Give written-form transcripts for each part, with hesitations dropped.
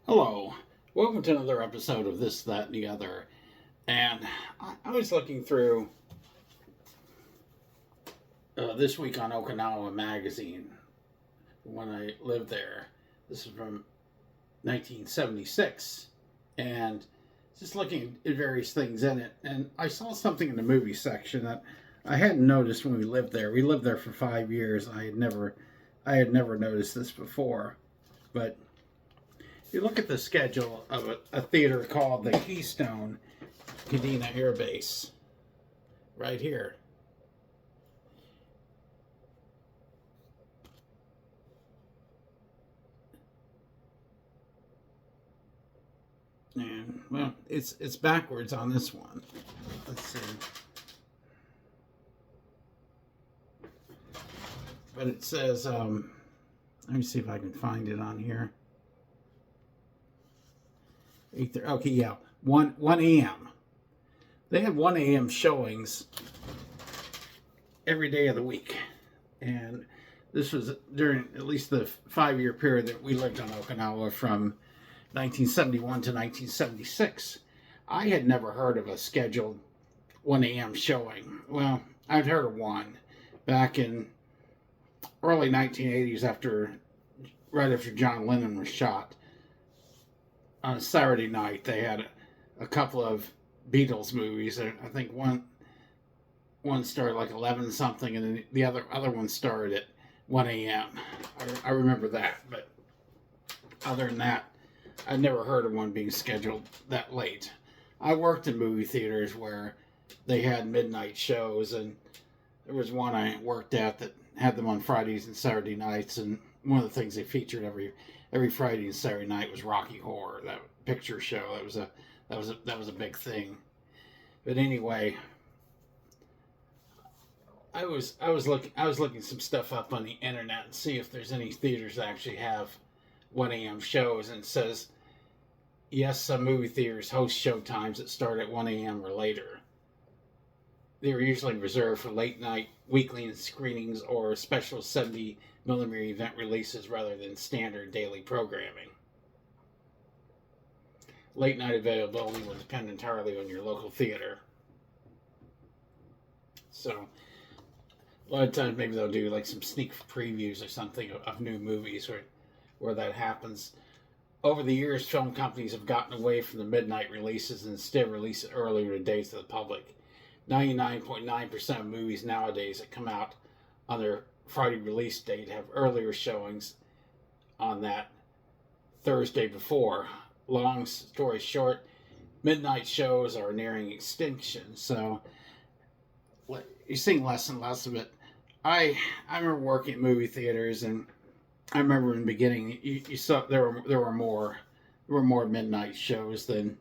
Hello, welcome to another episode of This, That, and the Other. And I was looking through This Week on Okinawa magazine when I lived there. This is from 1976. And just looking at various things in it. And I saw something in the movie section that I hadn't noticed when we lived there. We lived there for 5 years. I had never noticed this before. But you look at the schedule of a theater called the Keystone Kadena Air Base, right here. And, well, it's backwards on this one. Let's see. But it says, let me see if I can find it on here. 8:30. Okay, yeah, 1 a.m. They have 1 a.m. showings every day of the week, and this was during at least the 5-year period that we lived on Okinawa from 1971 to 1976. I had never heard of a scheduled 1 a.m. showing. Well, I'd heard of one back in early 1980s, right after John Lennon was shot. On a Saturday night, they had a couple of Beatles movies. I think one started like 11 something, and then the other one started at 1 a.m. I remember that, but other than that, I never heard of one being scheduled that late. I worked in movie theaters where they had midnight shows, and there was one I worked at that had them on Fridays and Saturday nights, and one of the things they featured every Friday and Saturday night was Rocky Horror, that picture show. That was a big thing. But anyway, I was looking some stuff up on the internet and see if there's any theaters that actually have 1 a.m. shows, and it says yes, some movie theaters host showtimes that start at 1 a.m. or later. They were usually reserved for late night weekly screenings or special 70mm event releases rather than standard daily programming. Late night availability will depend entirely on your local theater. So, a lot of times maybe they'll do like some sneak previews or something of new movies where that happens. Over the years, film companies have gotten away from the midnight releases and instead release it earlier days to the public. 99.9% of movies nowadays that come out on their Friday release date have earlier showings on that Thursday before. Long story short, midnight shows are nearing extinction, so you're seeing less and less of it. I remember working at movie theaters, and I remember in the beginning you saw there were more midnight shows than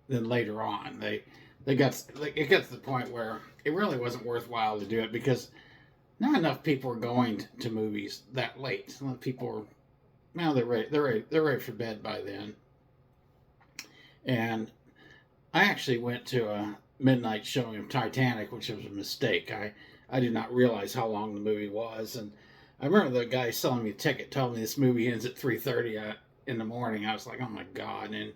later on. It got to the point where it really wasn't worthwhile to do it because not enough people were going to movies that late. Some people were, well, they're ready for bed by then. And I actually went to a midnight showing of Titanic, which was a mistake. I did not realize how long the movie was, and I remember the guy selling me a ticket told me this movie ends at 3:30 in the morning. I was like, oh my god! And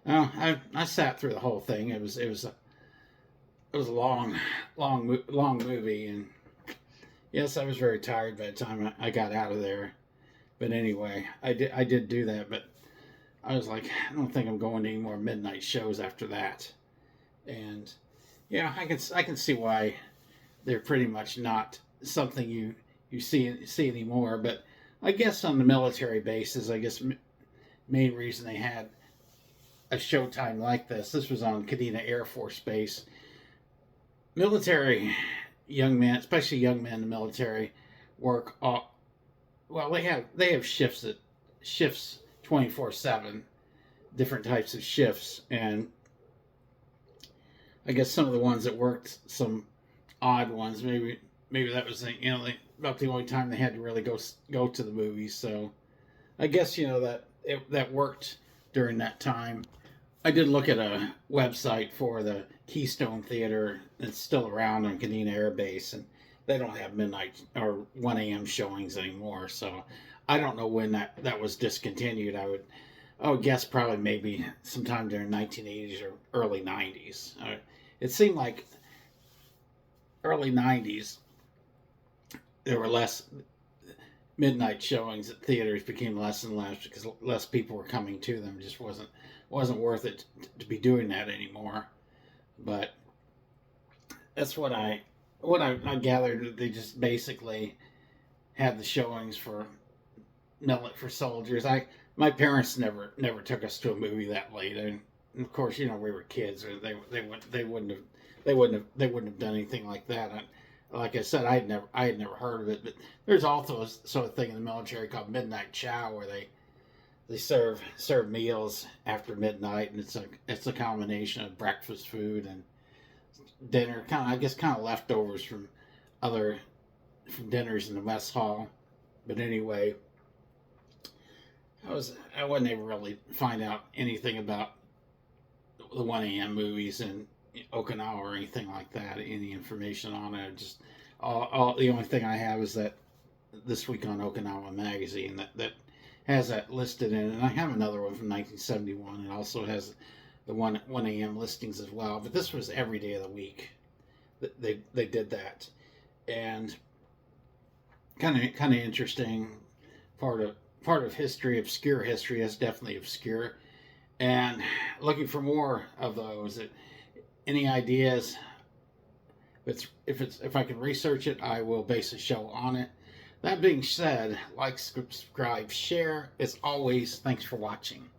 I sat through the whole thing. It was a long movie, and yes, I was very tired by the time I got out of there. But anyway, I did do that, but I was like, I don't think I'm going to any more midnight shows after that. And yeah, I can see why they're pretty much not something you see anymore. But I guess on the military bases, I guess main reason they had a showtime like this was on Kadena Air Force Base. Military young men, especially young men in the military, work well. They have shifts 24/7, different types of shifts, and I guess some of the ones that worked some odd ones. Maybe that was about the only time they had to really go to the movies. So I guess that worked during that time. I did look at a website for the Keystone Theater that's still around on Kadena Air Base, and they don't have midnight or 1 a.m. showings anymore. So I don't know when that was discontinued. I would guess probably maybe sometime during 1980s or early 90s. It seemed like early 90s there were less midnight showings at theaters, became less and less because less people were coming to them. It just wasn't worth it to be doing that anymore. But that's what I gathered. They just basically had the showings for soldiers. My parents never took us to a movie that late, and of course, you know, we were kids, or they wouldn't have done anything like that. Like I said, I had never heard of it, but there's also a sort of thing in the military called midnight chow, where they serve meals after midnight, and it's a combination of breakfast food and dinner, kind of leftovers other from dinners in the mess hall. But anyway, I wasn't able to really find out anything about the 1 a.m. movies in Okinawa or anything like that. Any information on it? Just all the only thing I have is that This Week on Okinawa magazine that has that listed in it. And I have another one from 1971. It also has the 1 a.m. listings as well. But this was every day of the week. They did that, and kind of interesting part of history, obscure history. Is definitely obscure, and looking for more of those. Any ideas? If I can research it, I will base a show on it. That being said, like, subscribe, share. As always, thanks for watching.